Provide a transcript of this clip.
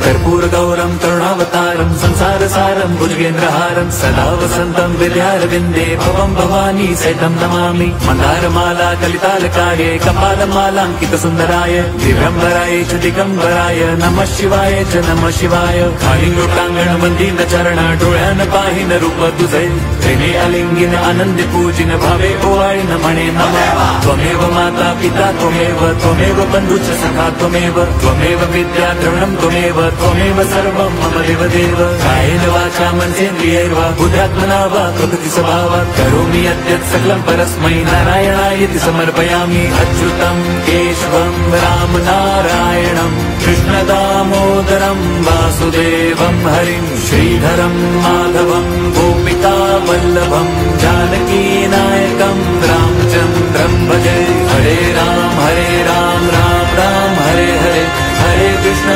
कर्पूरगौरं करुणावतारं संसारसारं भुजगेन्द्रहारं सदा वसन्तं विद्यारविन्दे भवं भवानी सहितं नमामि। मन्दारमाला कलितालकाय कपालमालाङ्कितसुन्दराय दिव्यम्बराय च दिगम्बराय नमः शिवाय च नमः शिवाय। कालिङ्गोटाङ्गणवन्दित चरण डोळ्यान पाहिन रूप तुझे त्रिने अलिंगिन आनंदे पूजिन भावे ओवाळिन म्हणे नमः। त्वमेव माता पिता त्वमेव बन्धुश्च सखा त्वमेव विद्या द्रविणं त्वमेव सर्वं मम देवदेव। कायेन वाचा मनसेन्द्रियैर्वा बुद्ध्यात्मना वा प्रकृति स्वभावात् करोमि यद्यत् सकलं परस्मै नारायणायति समर्पयामि। अच्युतं केशवं राम नारायणं कृष्णदामोदरं वासुदेवं हरिं श्रीधरं माधवं गोपिका वल्लभं जानकीनायकं रामचन्द्रं भजे। हरे राम राम राम हरे हरे हरे कृष्ण